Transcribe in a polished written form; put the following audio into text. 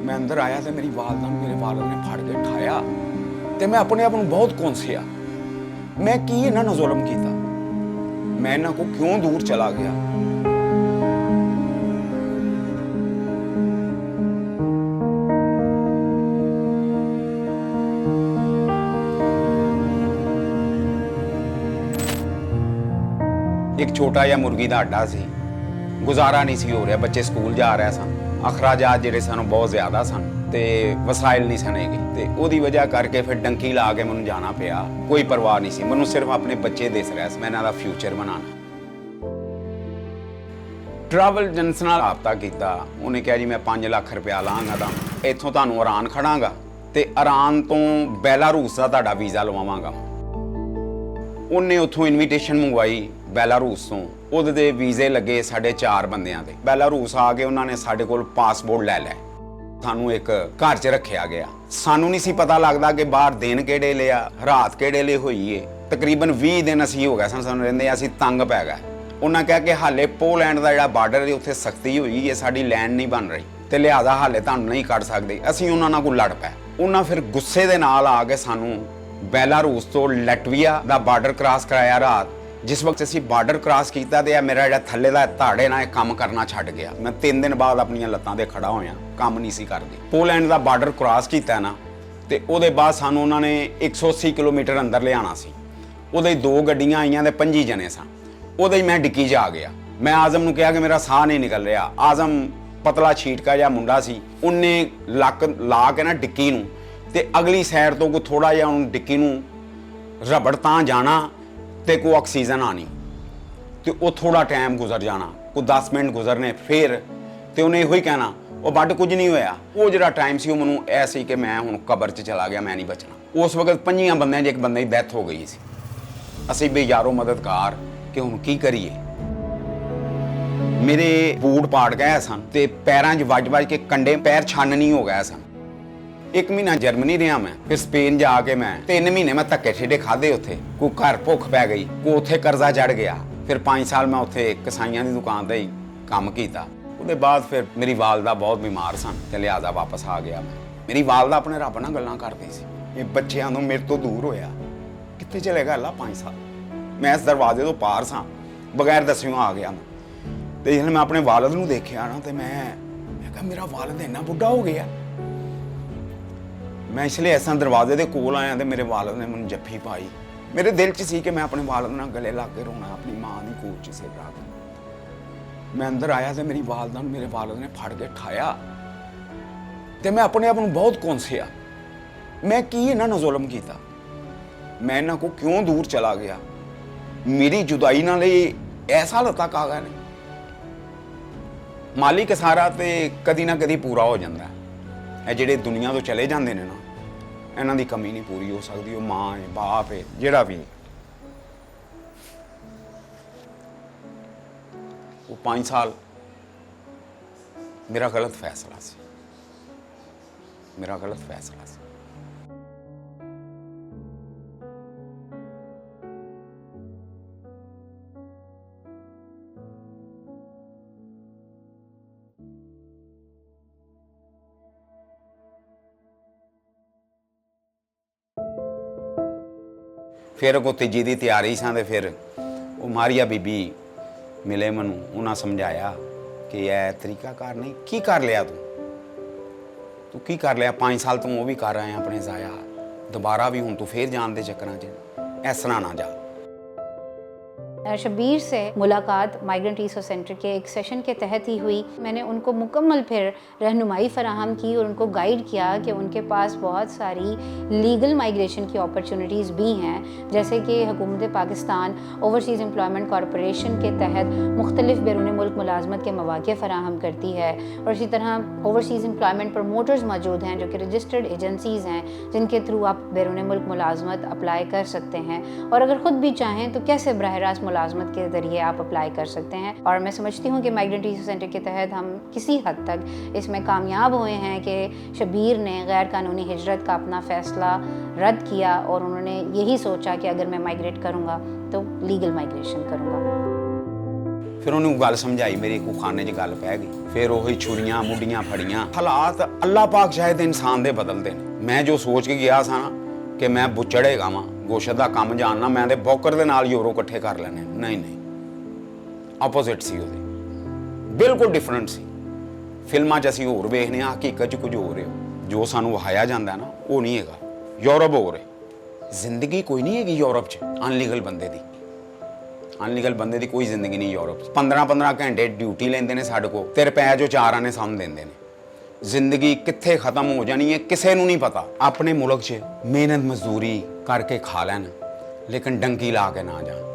मैं अंदर आया तो मेरी वालदा नूं मेरे वालिद ने फड़ के उठाया तो मैं अपने आप नूं बहुत कौंसिया। मैं की इन्हां नाल जुल्म कीता, मैं इन्हां को क्यों दूर चला गया। एक छोटा जिहा मुर्गी दा अड्डा सी, गुजारा नहीं सी हो रहा, बच्चे स्कूल जा रहे सन, अखराजात जिहड़े सन बहुत ज़्यादा सन ते वसाइल नहीं सन हैगे ते ओहदी वजह करके फिर डंकी ला के मैनूं जाना पिया। कोई परवाह नहीं सी, मैनूं सिर्फ अपने बच्चे दिस रहा सी, मैं इन्हां दा फ्यूचर बनाना। ट्रैवल एजेंसी नाल राबता कीता, उन्हें कहा जी मैं 5 लाख रुपया लांगा तां इत्थों तुहानूं ईरान खड़ांगा ते ईरान तो बेलारूस दा तुहाडा वीज़ा लवावांगा। उन्हें उत्थों इनविटेशन मंगवाई बेलारूस तो, ਉਹਦੇ ਵੀਜ਼ੇ ਲੱਗੇ ਸਾਡੇ 4 ਬੰਦਿਆਂ ਦੇ। बेलारूस आ के उन्होंने साढ़े कोल पासपोर्ट लै लिया, सानू एक घर च रखिया गया। सानू नहीं सी पता लगता कि बाहर दिन केड़े लिया, रात केड़े ले हुई है। तकरीबन 20 दिन असी हो गए सन रहिंदे, असी तंग पै गए। उन्होंने कहा कि हाले पोलैंड का जिहड़ा बार्डर है उत्थे सख्ती हुई है, साडी लैंड नहीं बन रही ते लिहाजा हाले तुहानूं नहीं कढ सकदे। असी उन्हां नाल कोई लड़ पए। उन्हां फिर गुस्से दे नाल आ के सानू बेलारूस तो लैटविया का बार्डर क्रॉस कराया रात। जिस वक्त असी बार्डर क्रॉस किया तो मेरा जो थले का धाड़े ना काम करना छड्ड गया। मैं 3 दिन बाद अपन लत्तां ते खड़ा होया, काम नहीं सी करदी। पोलैंड का बार्डर क्रॉस किया ना तो उसदे बाद सानू उन्होंने 180 किलोमीटर अंदर ले आना सी। उहदे 2 गड्डियां आईयां ते 5 जने सन। उहदे मैं डिक्की 'च आ गया। मैं आजम नूं कहा कि मेरा साह नहीं निकल रहा। आजम पतला छीटका जिहा मुंडा सी, उन्हें लक ला के ना डिक्की नूं ते अगली साइड तो कोई थोड़ा जिहा उन्हें डिक्की नूं रबड़ तां जाना ते कोई ऑक्सीजन आनी तो वो थोड़ा टाइम गुजर जाना, कोई 10 मिनट गुजरने फिर तो उन्हें यही कहना वो बट कुछ नहीं होया। वो जो टाइम से मैं ऐसी कि मैं हुण कबर च चला गया, मैं नहीं बचना। उस वक्त 5 बंदे एक बंदे की डेथ हो गई सी। असी बेयारो मददगार कि हुण की करिए। मेरे बूट पाड़ गए सन ते पैरों 'च वज के कंडे पैर छन नहीं हो गए सन। 1 महीना जर्मनी रहा मैं, फिर स्पेन जाके मैं 3 महीने मैं धक्के ठेडे खाधे उत्थे। कोई घर भुख पै गई, कोई उत्थे कर्जा चढ़ गया। फिर 5 साल मैं उत्थे कसाइयां की दुकान ते ही काम किया। उसके बाद फिर मेरी वालदा बहुत बीमार सन ते लिहाजा वापस आ गया मैं। मेरी वालदा अपने रब नाल गल्लां करदी सी, ये बच्चों तो मेरे तो दूर होया, कित्थे चलेगा अल्लाह 5 साल। मैं इस दरवाजे तो पार सां, बगैर दस्सियों आ गया मैं। तो जिसले मैं अपने वालद नूं देखिया ना तो मैं कहा मेरा वालद इन्ना बुढ़ा हो गया। मैं इसलिए ऐसा दरवाजे के कोल आया तो मेरे वालद ने मैनूं जफ्फी पाई। मेरे दिल च सी कि मैं अपने वालद नाल गले ला के रोना, अपनी माँ की कोल च सिर रख। मैं अंदर आया तो मेरी वालदा नूं मेरे वालद ने फड़ के उठाया तो मैं अपने आप नूं बहुत कौंसिया। मैं की इन्हां नाल जुल्म कीता, मैं इन्हां को क्यों दूर चला गया। मेरी जुदाई नाल ऐसा हालत तक आ गए ने। माली कसारा तो कदी ना कदी पूरा हो जाता है। ਇਹ ਜਿਹੜੇ दुनिया तो चले जाते हैं ना, इन्हां दी कमी नहीं पूरी हो सकती। वो माँ है, बाप है, जिहड़ा भी। वो 5 साल मेरा गलत फैसला सी, मेरा गलत फैसला सी। फिर अगों तीजी की तैयारी सा तो फिर वो मारिया बीबी मिले मैनू, उन्हें समझाया कि यह तरीकाकार नहीं। की कर लिया तू की कर लिया। 5 साल तू वो भी कर रहे हैं अपने ज़ाया, दोबारा भी हूँ तू फिर जान दे चक्कर च, इस तरह ना जा। शबीर से मुलाकात माइग्रेंट रिसोर्स सेंटर के एक सेशन के तहत ही हुई। मैंने उनको मुकम्मल फिर रहनुमाई फराहम की और उनको गाइड किया कि उनके पास बहुत सारी लीगल माइग्रेशन की अपॉर्चुनिटीज़ भी हैं, जैसे कि हुकूमत पाकिस्तान ओवरसीज़ एम्प्लॉयमेंट कॉरपोरेशन के तहत मुख्तलिफ बैरून मुल्क मुलाजमत के मौक़े फराहम करती है। और इसी तरह ओवरसीज़ एम्प्लॉयमेंट प्रमोटर्स मौजूद हैं जो कि रजिस्टर्ड एजेंसीज़ हैं, जिनके थ्रू आप बैरून मुल्क मुलाजमत अप्लाई कर सकते हैं। और अगर ख़ुद भी चाहें तो कैसे बरह रास्त मुलाजमत के ज़रिए आप अप्लाई कर सकते हैं। और मैं समझती हूँ कि माइग्रेंट रिसोर्स सेंटर के तहत हम किसी हद तक इसमें कामयाब हुए हैं कि शबीर ने गैर कानूनी हिजरत का अपना फ़ैसला रद्द किया और उन्होंने यही सोचा कि अगर मैं माइग्रेट करूँगा तो लीगल माइग्रेशन करूँगा। ਫਿਰ ਉਹਨੂੰ ਗੱਲ ਸਮਝਾਈ, ਮੇਰੇ ਕੋ ਖਾਨੇ 'ਚ ਗੱਲ ਪੈ ਗਈ। ਫਿਰ ਉਹੀ ਛੁਰੀਆਂ ਮੁੰਡੀਆਂ ਫੜੀਆਂ। ਹਾਲਾਤ ਅੱਲਾਹ ਪਾਕ ਸ਼ਾਇਦ ਇਨਸਾਨ ਦੇ ਬਦਲਦੇ ਨੇ। ਮੈਂ ਜੋ ਸੋਚ ਕੇ ਗਿਆ ਸਾਂ ਨਾ ਕਿ ਮੈਂ ਬੁੱਚੜੇਗਾ ਵਾਂ, ਗੋਸ਼ਤ ਦਾ ਕੰਮ ਜਾਣਨਾ, ਮੈਂ ਤੇ ਬੌਕਰ ਦੇ ਨਾਲ ਯੂਰੋ ਇਕੱਠੇ ਕਰ ਲੈਣੇ। ਨਹੀਂ ਆਪੋਜ਼ਿਟ ਸੀ ਉਹਦੇ, ਬਿਲਕੁਲ ਡਿਫਰੈਂਟ ਸੀ। ਫਿਲਮਾਂ 'ਚ ਅਸੀਂ ਹੋਰ ਵੇਖਦੇ ਹਾਂ, ਹਕੀਕਤ 'ਚ ਕੁਝ ਹੋਰ ਹੈ। ਜੋ ਸਾਨੂੰ ਵਿਖਾਇਆ ਜਾਂਦਾ ਨਾ ਉਹ ਨਹੀਂ ਹੈਗਾ। ਯੂਰਪ ਹੋਰ ਹੈ। ਜ਼ਿੰਦਗੀ ਕੋਈ ਨਹੀਂ ਹੈਗੀ ਯੂਰਪ 'ਚ ਅਨਲੀਗਲ ਬੰਦੇ ਦੀ। ਅਨਲੀਗਲ ਬੰਦੇ ਦੀ ਕੋਈ ਜ਼ਿੰਦਗੀ ਨਹੀਂ ਯੂਰਪ 'ਚ। 15 ਘੰਟੇ ਡਿਊਟੀ ਲੈਂਦੇ ਨੇ ਸਾਡੇ ਕੋਲ, ਤੇ ਰੁਪਏ ਜੋ 4 ਆਨੇ ਸਾਨੂੰ ਦਿੰਦੇ ਨੇ। ਜ਼ਿੰਦਗੀ ਕਿੱਥੇ ਖਤਮ ਹੋ ਜਾਣੀ ਹੈ ਕਿਸੇ ਨੂੰ ਨਹੀਂ ਪਤਾ। ਆਪਣੇ ਮੁਲਕ 'ਚ ਮਿਹਨਤ ਮਜ਼ਦੂਰੀ ਕਰਕੇ ਖਾ ਲੈਣ, ਲੇਕਿਨ ਡੰਕੀ ਲਾ ਕੇ ਨਾ ਜਾਣ।